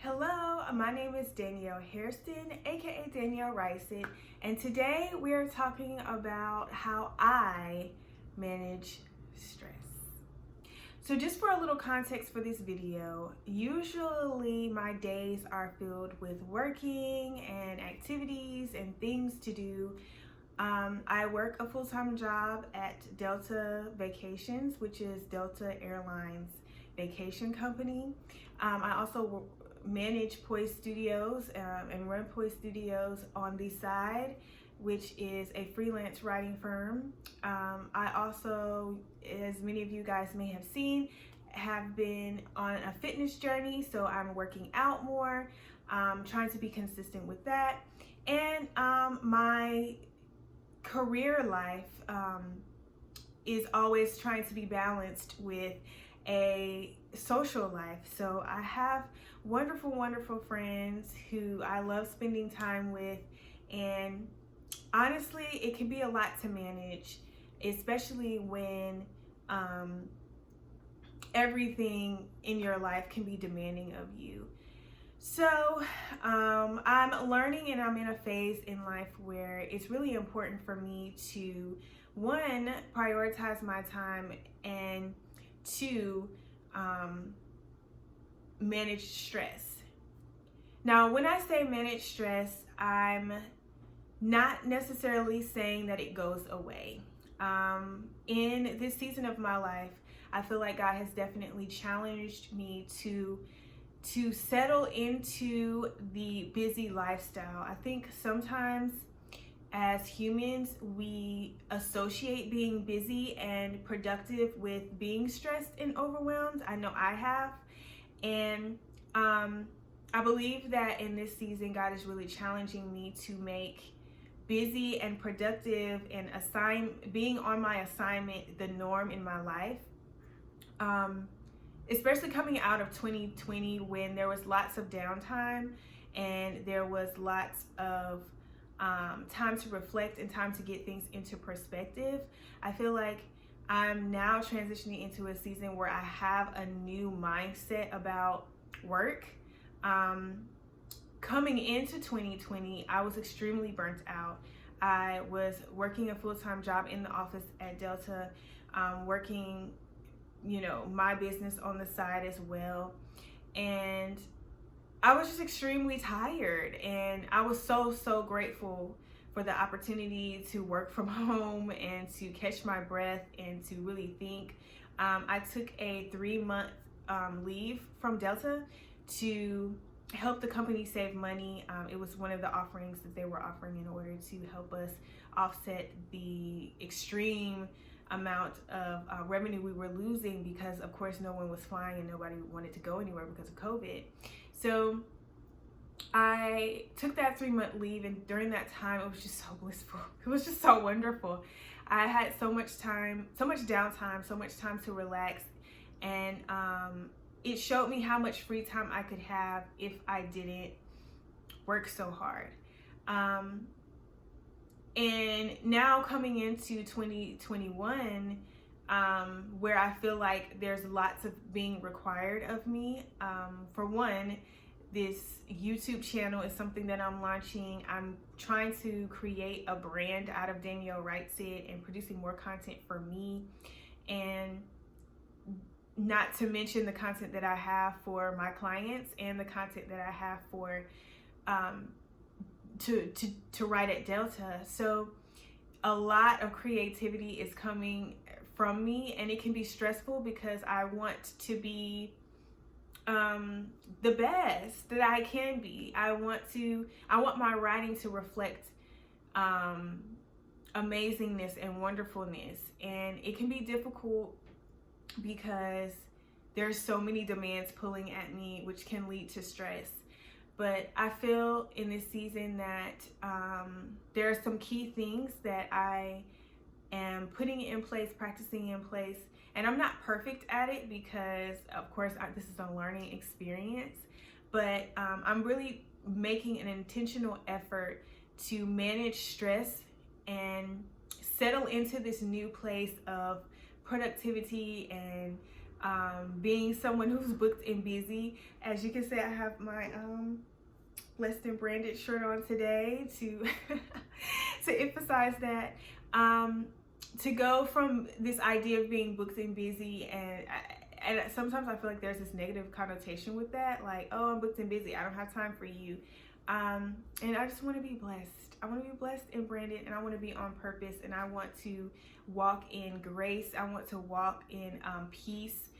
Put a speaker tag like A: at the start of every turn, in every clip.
A: Hello, my name is Danielle Hairston, aka Danielle Ricet, and today we are talking about how I manage stress. So just for a little context for this video, usually my days are filled with working and activities and things to do. I work a full-time job at Delta Vacations, which is Delta Airlines vacation company. I also manage Poise Studios and run Poise Studios on the side, which is a freelance writing firm. I also, as many of you guys may have seen, have been on a fitness journey, so I'm working out more, trying to be consistent with that. And my career life is always trying to be balanced with a social life. So I have wonderful friends who I love spending time with, and honestly it can be a lot to manage, especially when everything in your life can be demanding of you. So I'm learning, and I'm in a phase in life where it's really important for me to, one, prioritize my time, and two, manage stress. Now, when I say manage stress, I'm not necessarily saying that it goes away. In this season of my life, I feel like God has definitely challenged me to settle into the busy lifestyle. I think sometimes as humans, we associate being busy and productive with being stressed and overwhelmed. I know I have. And I believe that in this season, God is really challenging me to make busy and productive and being on my assignment the norm in my life. Especially coming out of 2020, when there was lots of downtime and there was lots of time to reflect and time to get things into perspective. I feel like I'm now transitioning into a season where I have a new mindset about work. Coming into 2020, I was extremely burnt out. I was working a full-time job in the office at Delta, working, my business on the side as well. And I was just extremely tired, and I was so grateful for the opportunity to work from home and to catch my breath and to really think. I took a 3-month leave from Delta to help the company save money. It was one of the offerings that they were offering in order to help us offset the extreme amount of revenue we were losing, because of course no one was flying and nobody wanted to go anywhere because of COVID. So I took that 3-month leave, and during that time it was just so blissful. It was just so wonderful. I had so much time, so much downtime, so much time to relax, and it showed me how much free time I could have if I didn't work so hard. And now coming into 2021, where I feel like there's lots of being required of me. For one, this YouTube channel is something that I'm launching. I'm trying to create a brand out of Danielle Ricet and producing more content for me, and not to mention the content that I have for my clients and the content that I have for to write at Delta. So a lot of creativity is coming from me, and it can be stressful because I want to be the best that I can be. I want my writing to reflect amazingness and wonderfulness, and it can be difficult because there's so many demands pulling at me, which can lead to stress. But I feel in this season that there are some key things that I am putting in place, practicing in place. And I'm not perfect at it because, of course, this is a learning experience. But I'm really making an intentional effort to manage stress and settle into this new place of productivity and being someone who's booked and busy. As you can see, I have my Less Than Branded shirt on today to to emphasize that. To go from this idea of being booked and busy, and sometimes I feel like there's this negative connotation with that, like, oh, I'm booked and busy, I don't have time for you. And I just want to be blessed. I want to be blessed and branded, and I want to be on purpose, and I want to walk in grace. I want to walk in peace,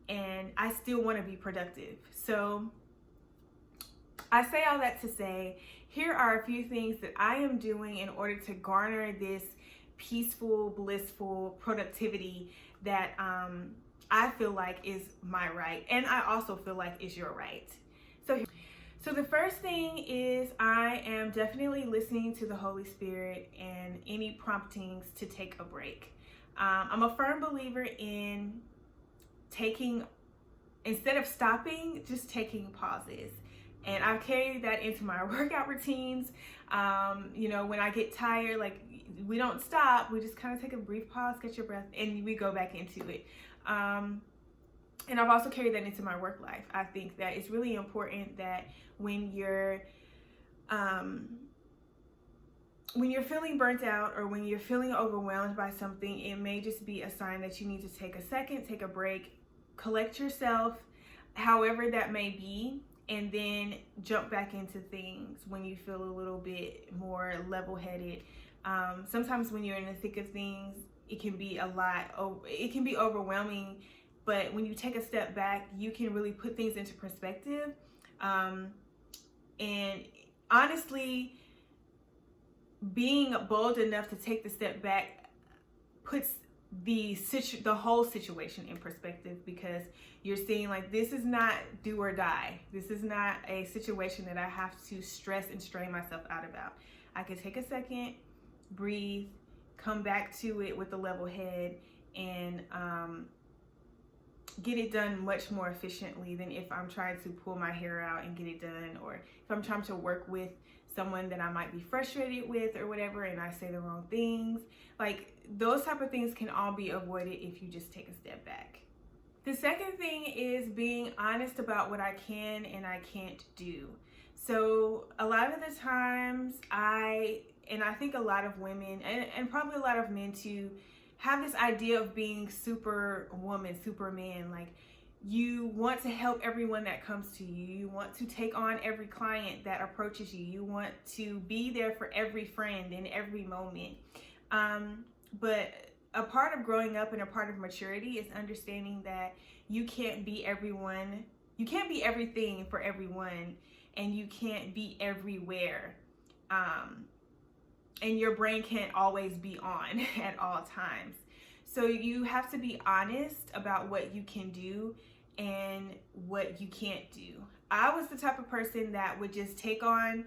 A: and I still want to be productive. So I say all that to say, here are a few things that I am doing in order to garner this peaceful, blissful productivity that I feel like is my right, and I also feel like is your right. So the first thing is I am definitely listening to the Holy Spirit and any promptings to take a break. I'm a firm believer in instead of stopping, just taking pauses. And I've carried that into my workout routines. When I get tired, like, we don't stop. We just kind of take a brief pause, catch your breath, and we go back into it. And I've also carried that into my work life. I think that it's really important that when you're feeling burnt out, or when you're feeling overwhelmed by something, it may just be a sign that you need to take a second, take a break, collect yourself, however that may be, and then jump back into things when you feel a little bit more level-headed. Sometimes when you're in the thick of things, it can be it can be overwhelming, but when you take a step back, you can really put things into perspective. And honestly, being bold enough to take the step back puts the whole situation in perspective, because you're seeing, like, this is not do or die. This is not a situation that I have to stress and strain myself out about. I can take a second, breathe, come back to it with a level head, and get it done much more efficiently than if I'm trying to pull my hair out and get it done, or if I'm trying to work with someone that I might be frustrated with or whatever, and I say the wrong things. Like, those type of things can all be avoided if you just take a step back. The second thing is being honest about what I can and I can't do. So a lot of the times I think a lot of women, and probably a lot of men too, have this idea of being superwoman, superman. Like, you want to help everyone that comes to you. You want to take on every client that approaches you. You want to be there for every friend in every moment. But a part of growing up and a part of maturity is understanding that you can't be everyone. You can't be everything for everyone, and you can't be everywhere. And your brain can't always be on at all times. So you have to be honest about what you can do and what you can't do. I was the type of person that would just take on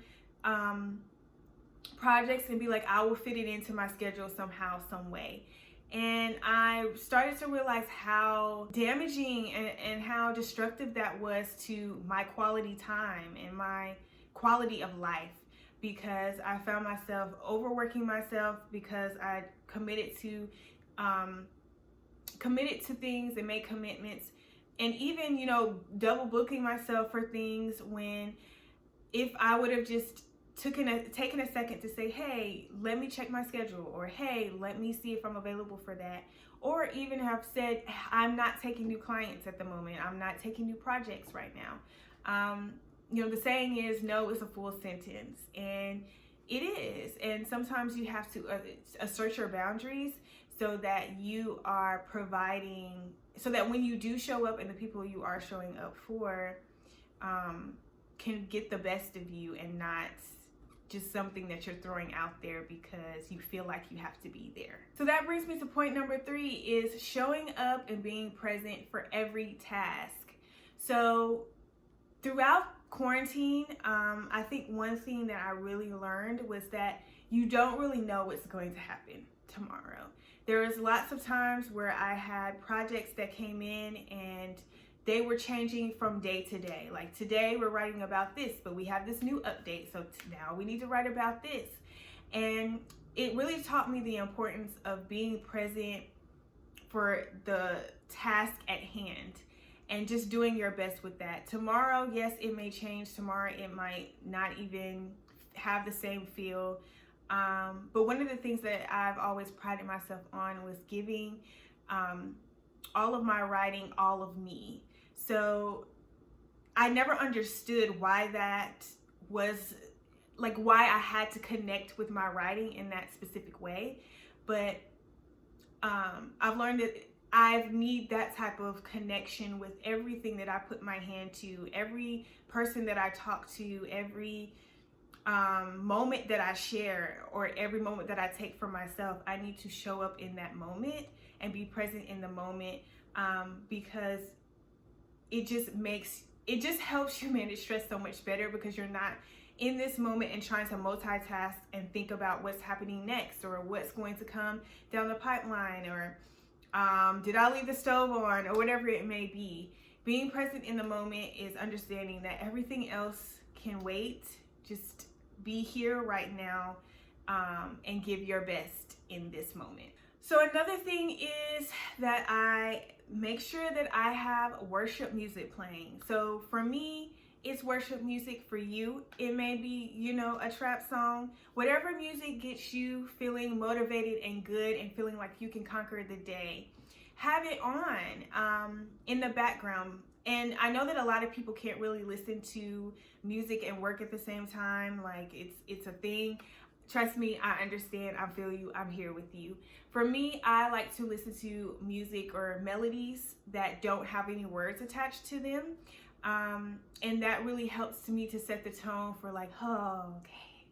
A: projects and be like, I will fit it into my schedule somehow, some way. And I started to realize how damaging and how destructive that was to my quality time and my quality of life, because I found myself overworking myself because I committed to things and made commitments, and even, double booking myself for things, when if I would have just taken a second to say, hey, let me check my schedule, or hey, let me see if I'm available for that, or even have said, I'm not taking new clients at the moment, I'm not taking new projects right now. The saying is, no is a full sentence, and it is. And sometimes you have to assert your boundaries so that you are providing, so that when you do show up and the people you are showing up for can get the best of you, and not just something that you're throwing out there because you feel like you have to be there. So that brings me to point number 3, is showing up and being present for every task. So throughout quarantine, I think one thing that I really learned was that you don't really know what's going to happen tomorrow. There was lots of times where I had projects that came in and they were changing from day to day. Like, today we're writing about this, but we have this new update, so now we need to write about this. And it really taught me the importance of being present for the task at hand and just doing your best with that. Tomorrow, yes, it may change. Tomorrow, it might not even have the same feel. But one of the things that I've always prided myself on was giving all of my writing all of me. So I never understood why that was, like, why I had to connect with my writing in that specific way. But I've learned that I need that type of connection with everything that I put my hand to, every person that I talk to, every moment that I share, or every moment that I take for myself. I need to show up in that moment and be present in the moment, because it just helps you manage stress so much better, because you're not in this moment and trying to multitask and think about what's happening next, or what's going to come down the pipeline, or did I leave the stove on, or whatever it may be. Being present in the moment is understanding that everything else can wait. Just be here right now, and give your best in this moment. So another thing is that I make sure that I have worship music playing. So for me, it's worship music. For you, it may be, a trap song. Whatever music gets you feeling motivated and good and feeling like you can conquer the day, have it on in the background. And I know that a lot of people can't really listen to music and work at the same time. Like, it's a thing. Trust me, I understand. I feel you. I'm here with you. For me, I like to listen to music or melodies that don't have any words attached to them. And that really helps me to set the tone for, like, oh, okay,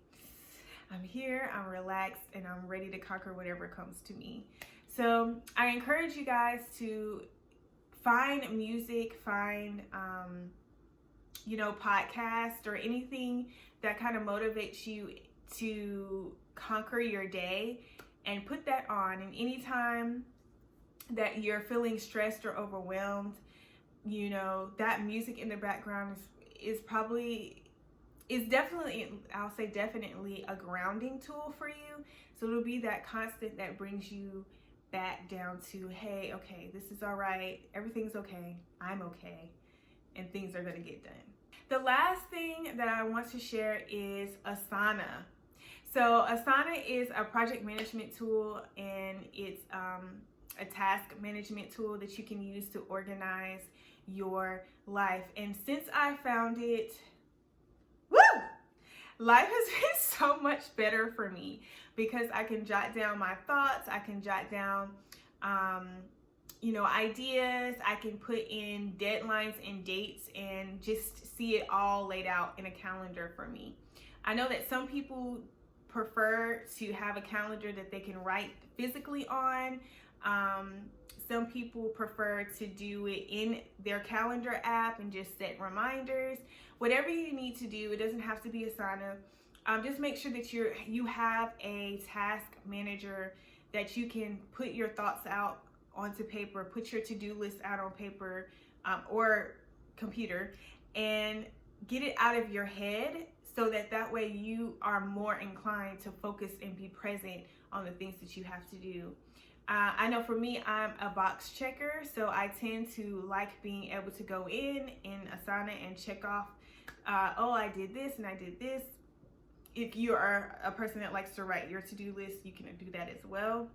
A: I'm here, I'm relaxed, and I'm ready to conquer whatever comes to me. So I encourage you guys to find music, find, podcast or anything that kind of motivates you to conquer your day, and put that on. And anytime that you're feeling stressed or overwhelmed, that music in the background is definitely, I'll say definitely, a grounding tool for you. So it'll be that constant that brings you back down to, hey, okay, this is all right. Everything's okay. I'm okay. And things are going to get done. The last thing that I want to share is Asana. So Asana is a project management tool, and it's a task management tool that you can use to organize your life. And since I found it, life has been so much better for me, because I can jot down my thoughts, I can jot down ideas, I can put in deadlines and dates, and just see it all laid out in a calendar for me. I know that some people prefer to have a calendar that they can write physically on. Some people prefer to do it in their calendar app and just set reminders. Whatever you need to do, it doesn't have to be Asana. Just make sure that you have a task manager that you can put your thoughts out onto paper, put your to-do list out on paper or computer, and get it out of your head, so that way you are more inclined to focus and be present on the things that you have to do. I know for me, I'm a box checker, so I tend to like being able to go in Asana and check off, I did this and I did this. If you are a person that likes to write your to-do list, you can do that as well.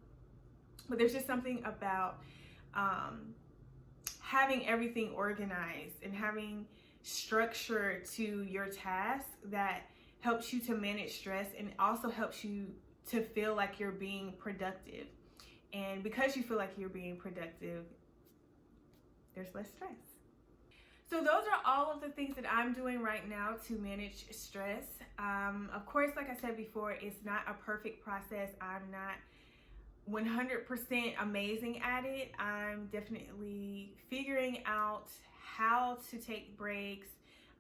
A: But there's just something about having everything organized and having structure to your task that helps you to manage stress, and also helps you to feel like you're being productive. And because you feel like you're being productive, there's less stress. So those are all of the things that I'm doing right now to manage stress. Of course, like I said before, it's not a perfect process. I'm not 100% amazing at it. I'm definitely figuring out how to take breaks,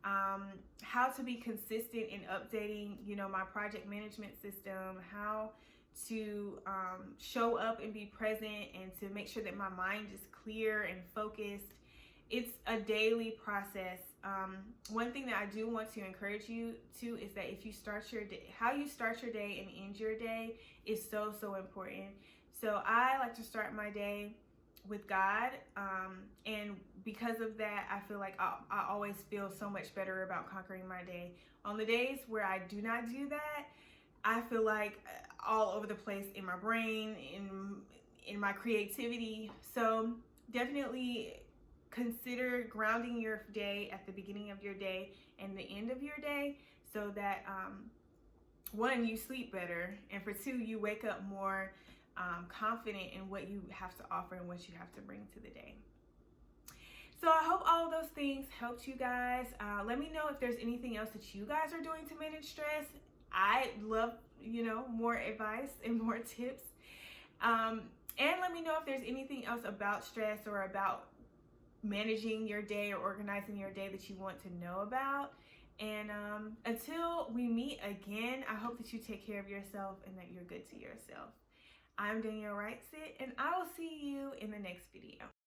A: how to be consistent in updating, my project management system, how to show up and be present, and to make sure that my mind is clear and focused. It's a daily process. One thing that I do want to encourage you to is that if you start your day, how you start your day and end your day is so important. So I like to start my day with God, and because of that, I feel like I always feel so much better about conquering my day. On the days where I do not do that, I feel like all over the place in my brain, in my creativity. So definitely consider grounding your day at the beginning of your day and the end of your day, so that one, you sleep better, and for two, you wake up more confident in what you have to offer and what you have to bring to the day. So I hope all of those things helped you guys. Let me know if there's anything else that you guys are doing to manage stress. I love, more advice and more tips. And let me know if there's anything else about stress or about managing your day or organizing your day that you want to know about. And until we meet again, I hope that you take care of yourself and that you're good to yourself. I'm Danielle Wrightsit, and I will see you in the next video.